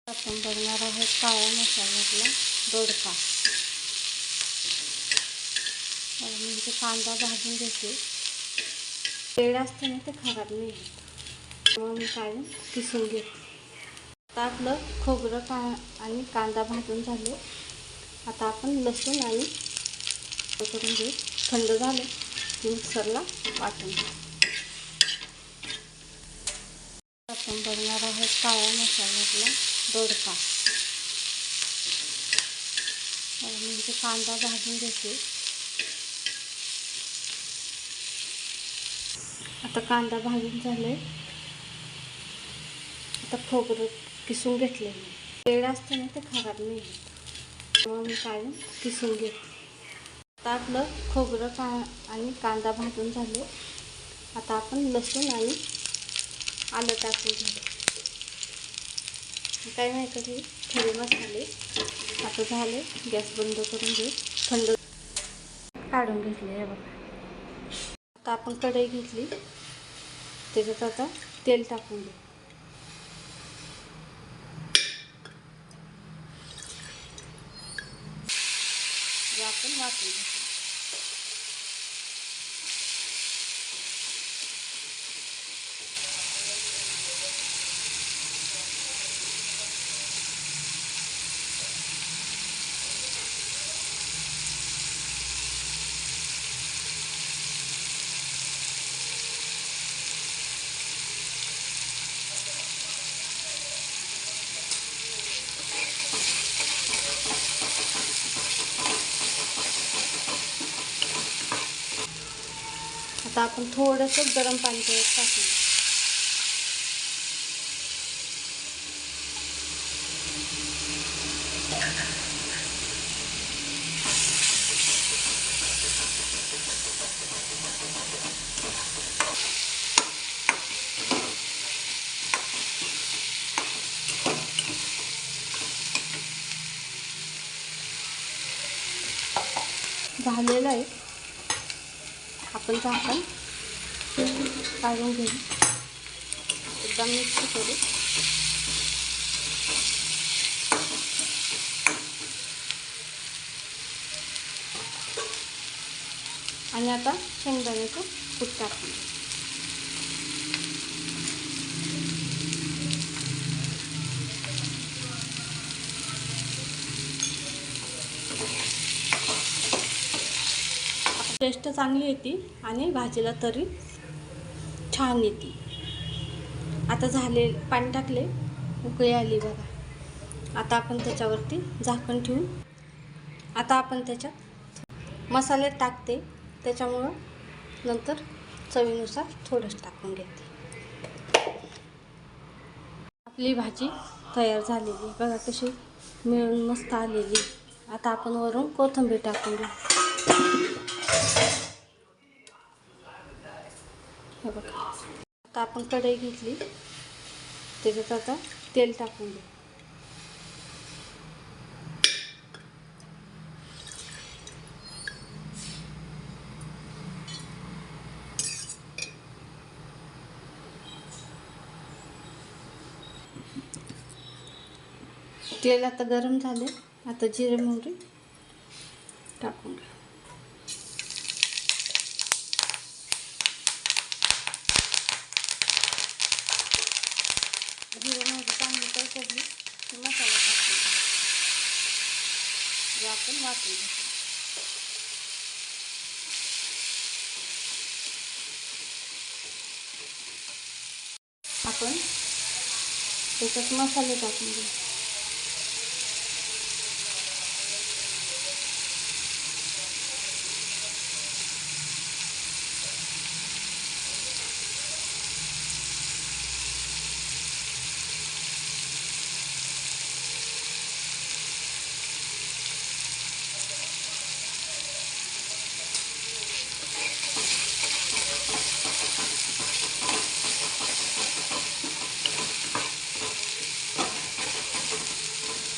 आपण बघणार आहोत काळ्या मसाल्यातला दोडका. म्हणजे कांदा भाजून घेते. तेल असतं ना ते खराब नाही होत, मग मी काढून किसून घेते. आता आपलं खोबरं आणि कांदा भाजून झाले. आता आपण लसूण आणि करून घेऊ. थंड झाले की मिक्सरला वाटून घेऊ. आपण बघणार आहोत काळ्या मसाल्यातला दोडका. म्हणजे कांदा भाजून घेते. आता कांदा भाजून झाले. आता खोबरं किसून घेतले. तेल असतं ना ते खराब नाही होत, मग मी काढून किसून घेते. आता आपलं खोबरं आणि कांदा भाजून झाले. आता आपण लसूण आणि आलं टाकून घेऊ. काय नाही कधी खडे मसाले आता झाले. गॅस बंद करून घेऊ. थंड काढून घेतले हे बघा. आता आपण कढई घेतली, त्याच्यात आता तेल टाकून घेऊ. आपण वाटून घेऊ. आता आपण थोडंसं गरम पाणी त्याच्यात टाकू. झालेलं आहे. आपण झाकण काढून घेऊ. एकदम मिक्स करू. आणि आता शेंगदाण्याचं कूट टाकून घेऊ. टेस्ट चांगली येते आणि भाजीला तरी छान येते. आता झाले, पाणी टाकले, उकळी आली बघा. आता आपण त्याच्यावरती झाकण ठेवून आता आपण त्याच्यात मसाले टाकते. त्याच्यामुळं नंतर चवीनुसार थोडंच टाकून घेते. आपली भाजी तयार झालेली बघा, कशी मिळून मस्त आलेली. आता आपण वरून कोथिंबीर टाकून घेऊ. हे बघा. आता आपण कढई घेतली, त्याच्यात आता तेल टाकून घेऊ. तेल आता गरम झाले. आता जिरे मोहरी टाकून घ्या. जिरे मोहरी चांगली तळतळली की मसाला टाकून घ्या, जो आपण वाटून घेतो. आपण त्याच्यात मसाले टाकून घेऊ.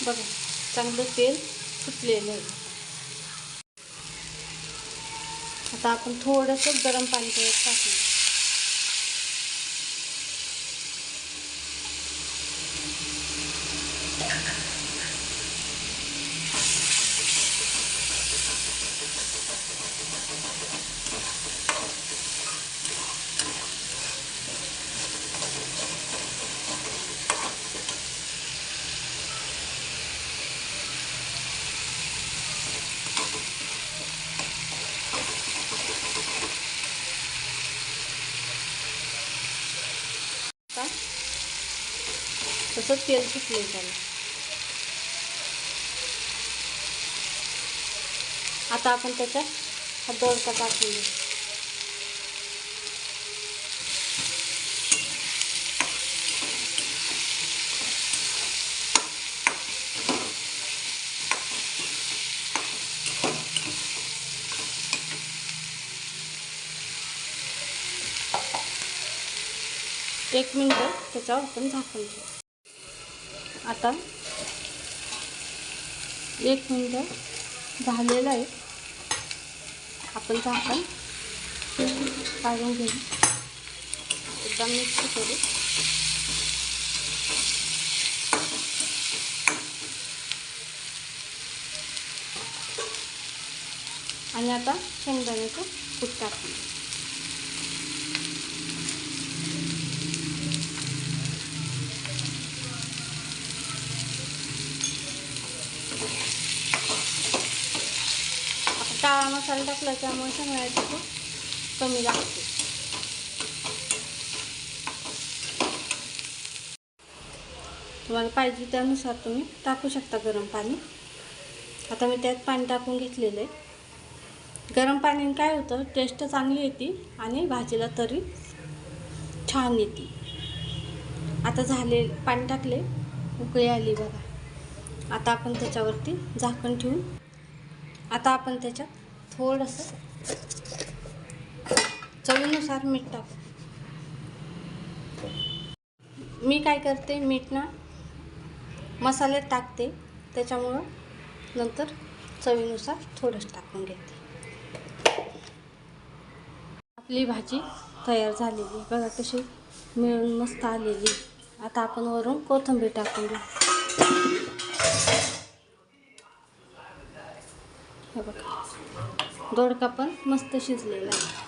बघा, चांगलं तेल सुटलेलं आहे. आता आपण थोडंसं गरम पाणी त्याच्यात टाकू. तसं तेल सुटले त्याला. आता आपण त्याच्यात हा दोडका टाकून घेऊ. एक मिनिट त्याच्यावर आपण झाकून ठेवू. आता 1 मिनिट झालेलं आहे. आपण झाकण काढून घेऊ. एकदा मिक्स करू. आणि आता शेंगदाण्याचं कूट टाकू. काळा मसाला टाकला त्यामुळे शेंगदाण्याचं कूट कमी लागते. तुम्हाला पाहिजे त्यानुसार तुम्ही टाकू शकता गरम पाणी. आता मी त्यात पाणी टाकून घेतलेलं आहे. गरम पाण्याने काय होतं, टेस्ट चांगली येते आणि भाजीला तरी छान येते. आता झाले पाणी टाकले, उकळी आली बघा. आता आपण त्याच्यावरती झाकण ठेवून आता आपण त्याच्यात थोडंसं चवीनुसार मीठ टाकू. मी काय करते, मीठ ना मसाल्यात टाकते, त्याच्यामुळं नंतर चवीनुसार थोडंसं टाकून घेते. आपली भाजी तयार झालेली बघा, कशी मिळून मस्त आलेली. आता आपण वरून कोथिंबीर टाकून घेऊ. हे बघा, दोडका पण मस्त शिजलेला आहे.